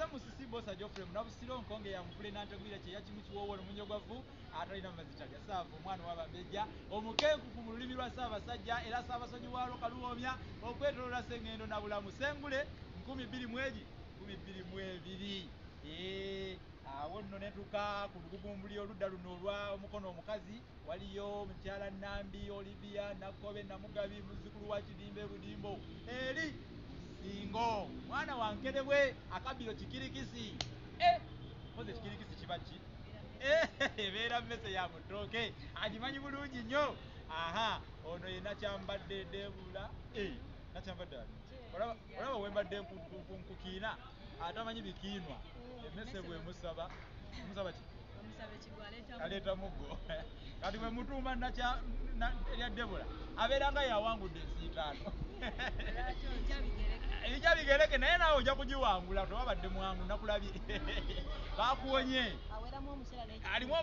nze musisi bosa Geoffrey munabusiro nkonge ya mukule nantegwira kye yakimukiwowo omunyogwavu atalina mazita lya saafu omwana w'abambejja omukenkufu mu lulimi lwa Ssaabasajja era Ssaabasonyi wa Kaluwoomya okwetoloola Sengendo na Bulamu Sengule 2022 awo nno netuka ku lugugumbuli oludda luno olwa omukono omukazi waliyo mukyala Nambi Olivia Nakobe Namugabi muzzukulu wa Kidimbe Budimbo eri Singo mwana wankedebwe akabiro kikirikisi koze kikirikisi kibaki ebeera mmese ya mutooke agimanyi bulungi nnyo ono ye Nakyambadde Debula Nakyambadde olaba wembadde nkukiina atamanyi bikiinwa emmese bwe musaba ki aleeta muggo kati bwe mutuuma erya Debula abeeranga yawangudde ensiitaano ejja bigereke naye naawe ojja kugiwangula tobabadde mwangu nakulabye bakuwonye alimu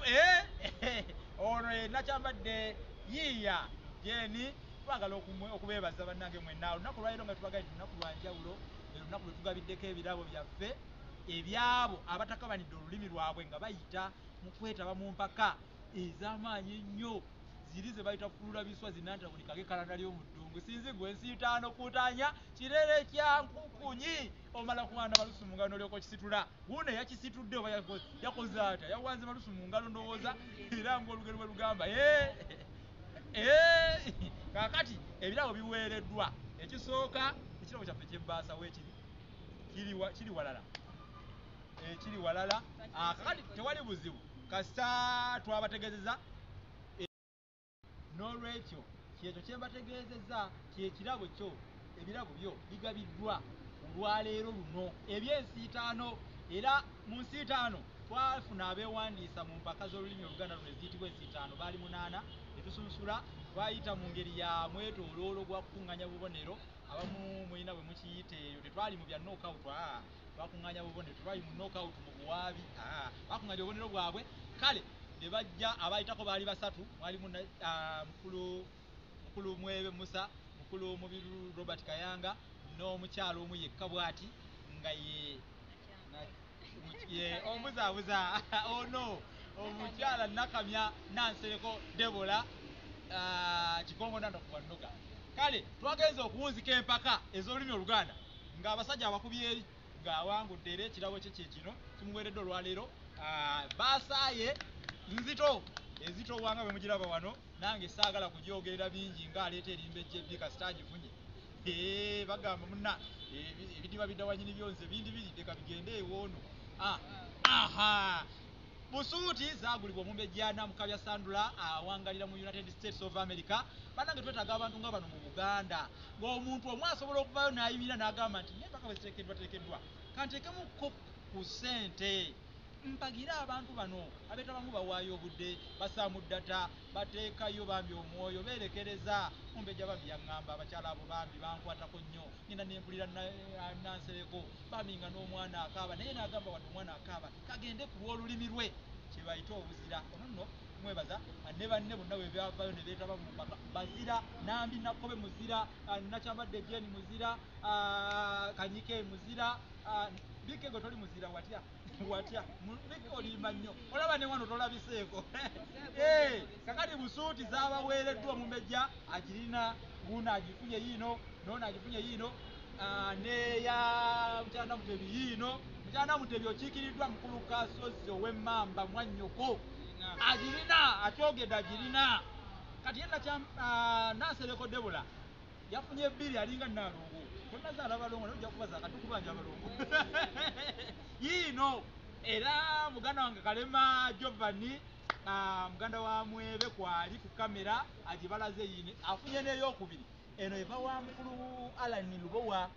ono ye Nakyambadde yiiya Jeni twagala okubeebaza bannange mwenna olunaku lwaliro nga tubagayidde olunaku lwa njawulo olunaku lwe tugabiddeko ebirabo byaffe ebyabo abatakabanidde olulimi lwabwe nga bayita mu kwetaba mu mpaka ez'amaanyi ennyo ziri ze bayita fulula biswa zinanta buli kage kalanda ly'omuddungu sinzi gwe ensiitaano kutaanya kirere kya nkukunyi omala kuwanda malusu mu ngalo n'olyoko kisitula guno yakisitudde oba yakoze atya yawanze malusu mu ngalo ndowooza era ng'olugero bwe lugamba kaakati ebirabo biweereddwa ekisooka ekirabo kyaffe ky'ebbaasa weekiri kiri walala kiri walala kakati tewali buzibu kasita twabategezeza n'olwekyo kyekyo kyembategeezezza kyekirabo kyo ebirabo byo bigabiddwa olwaleero luno ebyensiitaano era mu nsiitaano twafuna abeewandiisa mu mpaka z'olulimi Oluganda luno eziyitibwa ensiitaano baali 8 netusunsula twayita mu ngeri ya mwetooloolo gwa kukuŋŋaanya bubonero abamu mulina bwe mukiyita eyo tetwali mu bya knockout twakuŋŋaanya bubonero tetwali mu knockout mu buwaabi bakuŋŋaanya obubonero bwabwe kale ne bajja abayitako baali 3 mwalimu mukulu Mwebe Musa mukulu Mubiru Robert Kayanga n'omukyalo omu yekka bw'ati nga ye omuzaabuza ono omukyala Nakamya Nansereko Debola Kikongo Nanda ku Wannoga kale twagenza okuwunzika empaka ez'olulimi Oluganda ng'abasajja abakubye eri ng'awangudde era ekirabo kye kino kimuweeredde olwaleero baasaaye ezito wanga bwe mugiraba wano nange saagala kugyogerera bingi ng'aleeta erimba ejjebbi kasita agifunye bagamba munna ebidiba bidda wanyini byonze bindi biridde kabigende ewoono busuuti zaagulibwa omumbejja Namukabya Sandula awangalira mu United States of America bannange twetaaga abantu nga bano mu Buganda ng'omuntu omu asobola okuvayo n'ayimirira n'agamba nti n'empaka bwe ziteekeddwa kanteekemukko ku ssente mpagira abantu bano abeetabamu bawaayo obudde basaamu ddata bateekayo bambi omwoyo beerekereza omumbejja bambi yaŋŋamba abakyala abo bambi bankwatako nnyo ngenda nempulira Nansereko bambi nga n'omwana akaaba naye n'agamba wadde omwana akaaba kagende ku lw'olulimi lwe kye bayita obuzira ono nno mwebaza ne banne bonna bwe byavayo ne beetaba mu mpaka bazira Nambi Nakobe muzira Nakyambadde Jeni muzira Kanyike muzira Bike go toli muzira watya Bike olimba nnyo olaba ne wano tolabiseeko kakati busuuti zaabaweereddwa omumbejja agirina guno agifunye yiino noono agifunye yiino neya Mukyala Namutebi yiino Mukyala Namutebi okiikiriddwa mukulu Kasozi ow'Emmamba mwannyoko agirina akyogedde agirina kati ye Nansereko Debola yafunye 2 alinga Nalongo tonazaala balongo nojja kubaza katukubanja abalongo yiino era muganda wange Kalema Giovanni muganda wa Mwebe kwali ku kamera agibalaze yiine afunye n'eyokubiri eno eva wa mukulu Alan Lubowa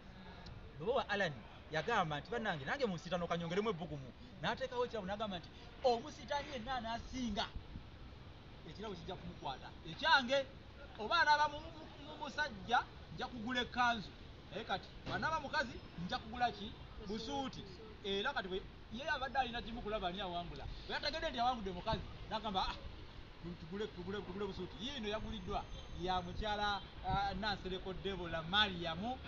Alan yagamba nti bannange nange mu nsiitaano kanyongeremu ebbugumu n'ateekawo ekirabo n'agamba nti omusiitaani yenna anaasinga ekirabo kijja kumukwata ekyange oba anaaba mu musajja nja kugula ekkanzu naye kati bw'anaaba mukazi nja kugula ki busuuti era kati ye abadde alina kimu kulaba ani awangula bwe yategedde nti awangudde mukazi n'agamba tugule busuuti yino yaguliddwa ya mukyala Nansereko Debola Mariamu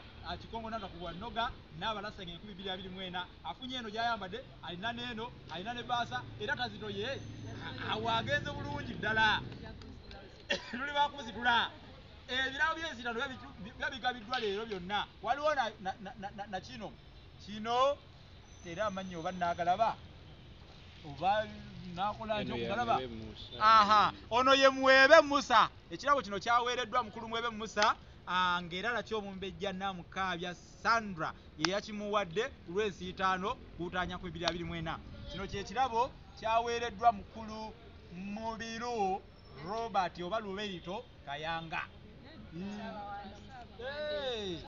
Kikongo nanda kuwa noga n'abalasenge 2024 afunye eno gyayambadde alina n'eno alina ne baasa era tazitoye awagenze bulungi ddala tuli bakusitula ebirabo by'ensitano byabigabiddwa leero byonna waliwo na kino era amanyi oba naagalaba oba nakola nti okugalaba ono ye Muwebe Musa ekirabo kino kyaweereddwa mukulu Muwebe Musa ng'era nakyo Omumbejja Namukaabya Sandra ye yakimuwadde ku lw'ensiitaano kuutaanya ku 2024 kino kyekirabo kyaweereddwa mukulu Mubiru Robert oba Luberito Kayanga